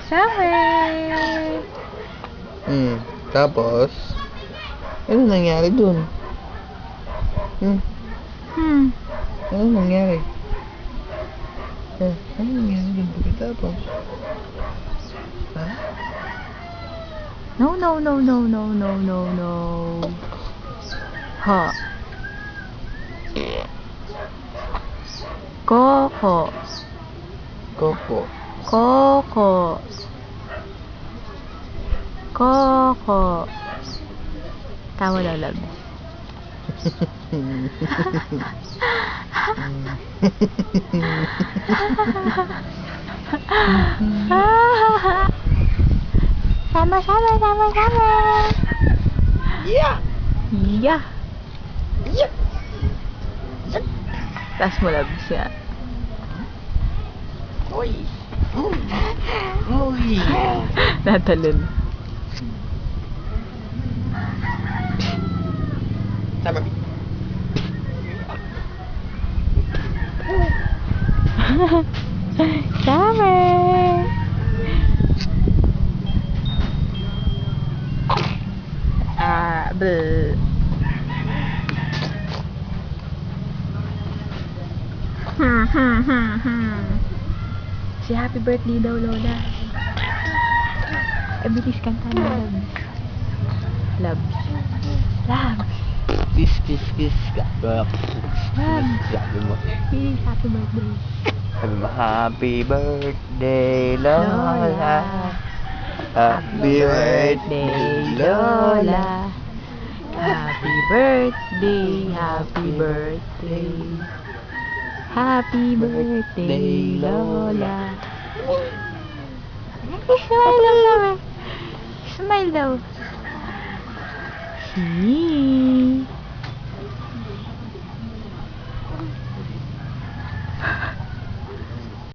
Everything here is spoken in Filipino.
Summer! Tapos, ano nangyari dun? Ano nangyari? Ano nangyari dun pagkatapos? Ha? No, no, no, no, no, no, no, no. Ha. Coco. Coco. Coco. Coco. Tama na lang. Sama, sama, sama, sama. Yeah! Yeah. Yeah! Tas mo labs siya. Uy! Uy! Natalon. Sama. Summer! Bleh. Si happy birthday daw, Lola. Bilis kanta na, Labs. Labs. Labs. Kiss, kiss, kiss. Labs. Sabi mo. Bilis, happy birthday. Sabi mo, happy birthday, Lola. Happy birthday, Lola. Happy birthday, happy birthday. Happy birthday, Lola. Smile daw, Mami. Smile daw.